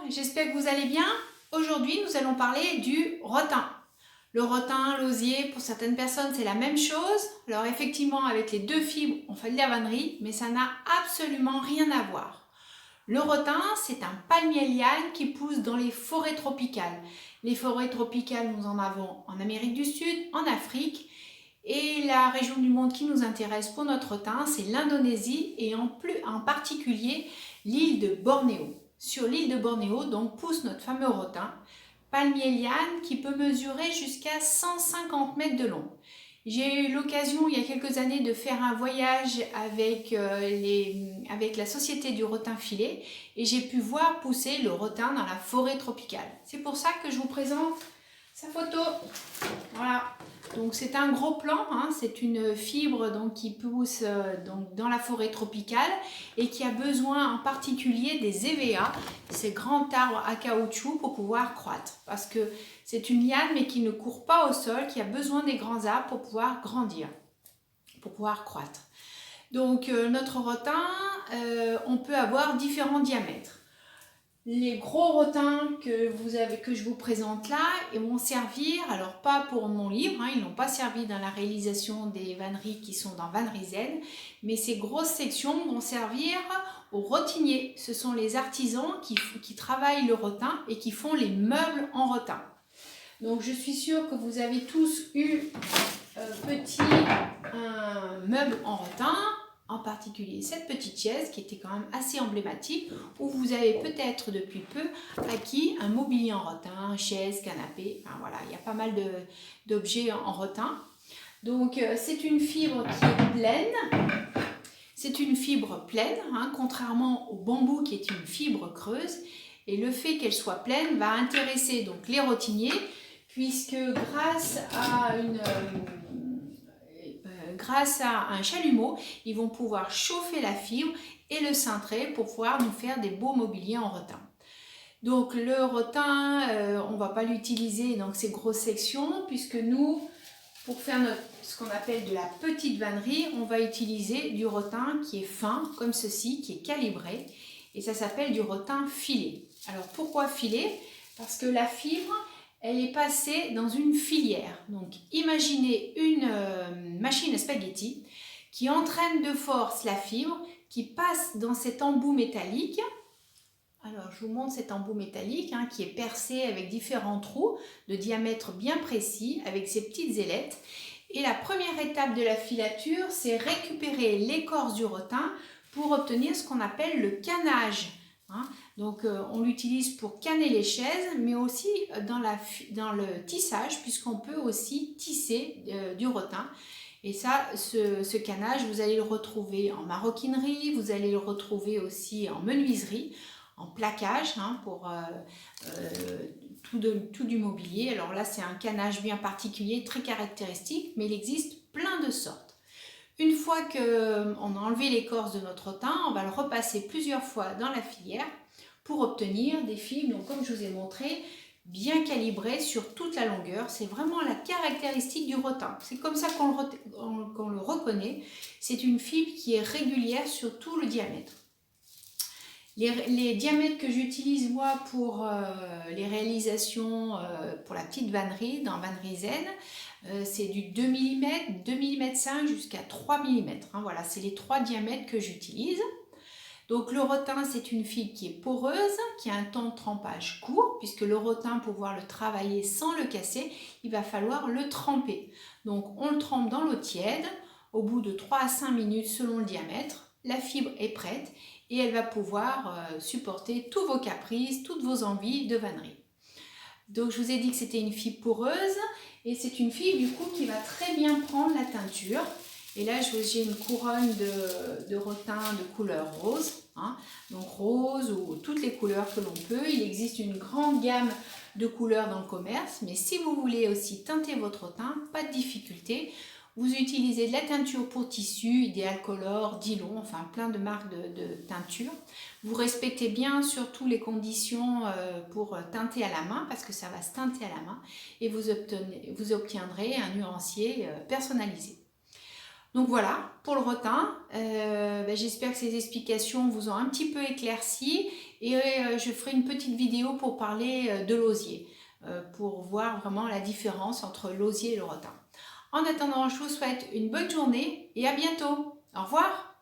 j'espère que vous allez bien. Aujourd'hui, nous allons parler du rotin. Le rotin, l'osier, pour certaines personnes, c'est la même chose. Alors effectivement, avec les deux fibres, on fait de la vannerie, mais ça n'a absolument rien à voir. Le rotin, c'est un palmier liane qui pousse dans les forêts tropicales. Les forêts tropicales, nous en avons en Amérique du Sud, en Afrique. Et la région du monde qui nous intéresse pour notre rotin, c'est l'Indonésie et en particulier l'île de Bornéo. Sur l'île de Bornéo, donc, pousse notre fameux rotin, palmier liane qui peut mesurer jusqu'à 150 mètres de long. J'ai eu l'occasion il y a quelques années de faire un voyage avec la Société du rotin filet et j'ai pu voir pousser le rotin dans la forêt tropicale. C'est pour ça que je vous présente sa photo. Voilà, donc c'est un gros plan, hein. C'est une fibre donc, qui pousse donc, dans la forêt tropicale et qui a besoin en particulier des EVA, ces grands arbres à caoutchouc pour pouvoir croître. Parce que c'est une liane mais qui ne court pas au sol, qui a besoin des grands arbres pour pouvoir grandir, pour pouvoir croître. Donc notre rotin, on peut avoir différents diamètres. Les gros rotins que je vous présente là ils vont servir, alors pas pour mon livre, hein, ils n'ont pas servi dans la réalisation des vanneries qui sont dans Vannerie Zen, mais ces grosses sections vont servir aux rotiniers. Ce sont les artisans qui travaillent le rotin et qui font les meubles en rotin. Donc je suis sûre que vous avez tous eu un meuble en rotin, en particulier cette petite chaise qui était quand même assez emblématique, où vous avez peut-être depuis peu acquis un mobilier en rotin, chaise, canapé, enfin voilà, il y a pas mal d'objets en rotin. Donc c'est une fibre qui est pleine, c'est une fibre pleine, hein, contrairement au bambou qui est une fibre creuse, et le fait qu'elle soit pleine va intéresser donc les rotiniers, puisque grâce à un chalumeau, ils vont pouvoir chauffer la fibre et le cintrer pour pouvoir nous faire des beaux mobiliers en rotin. Donc le rotin, on ne va pas l'utiliser dans ces grosses sections, puisque nous, pour faire ce qu'on appelle de la petite vannerie, on va utiliser du rotin qui est fin, comme ceci, qui est calibré, et ça s'appelle du rotin filet. Alors pourquoi filet? Parce que la fibre, elle est passée dans une filière. Donc imaginez une machine à spaghetti qui entraîne de force la fibre, qui passe dans cet embout métallique. Alors je vous montre cet embout métallique hein, qui est percé avec différents trous de diamètre bien précis, avec ces petites ailettes. Et la première étape de la filature, c'est récupérer l'écorce du rotin pour obtenir ce qu'on appelle le canage. Hein. Donc on l'utilise pour canner les chaises, mais aussi dans le tissage, puisqu'on peut aussi tisser du rotin. Et ça, ce canage, vous allez le retrouver en maroquinerie, vous allez le retrouver aussi en menuiserie, en plaquage hein, pour tout du mobilier. Alors là, c'est un canage bien particulier, très caractéristique, mais il existe plein de sortes. Une fois qu'on a enlevé l'écorce de notre rotin, on va le repasser plusieurs fois dans la filière pour obtenir des fibres, donc comme je vous ai montré, bien calibrées sur toute la longueur. C'est vraiment la caractéristique du rotin. C'est comme ça qu'on le reconnaît. C'est une fibre qui est régulière sur tout le diamètre. Les diamètres que j'utilise moi pour les réalisations pour la petite vannerie dans Vannerie Zen, c'est du 2 mm, 2 mm 5 jusqu'à 3 mm. Hein, voilà, c'est les trois diamètres que j'utilise. Donc le rotin, c'est une fibre qui est poreuse, qui a un temps de trempage court, puisque le rotin, pour pouvoir le travailler sans le casser, il va falloir le tremper. Donc on le trempe dans l'eau tiède, au bout de 3 à 5 minutes selon le diamètre, la fibre est prête et elle va pouvoir supporter tous vos caprices, toutes vos envies de vannerie. Donc je vous ai dit que c'était une fibre poreuse et c'est une fibre du coup qui va très bien prendre la teinture. Et là j'ai une couronne de rotin de couleur rose, hein, donc rose ou toutes les couleurs que l'on peut. Il existe une grande gamme de couleurs dans le commerce, mais si vous voulez aussi teinter votre rotin, pas de difficulté. Vous utilisez de la teinture pour tissu, Ideal Color, Dillon, enfin plein de marques de teinture. Vous respectez bien surtout les conditions pour teinter à la main, parce que ça va se teinter à la main, et vous obtiendrez un nuancier personnalisé. Donc voilà, pour le rotin, j'espère que ces explications vous ont un petit peu éclairci et je ferai une petite vidéo pour parler de l'osier, pour voir vraiment la différence entre l'osier et le rotin. En attendant, je vous souhaite une bonne journée et à bientôt. Au revoir.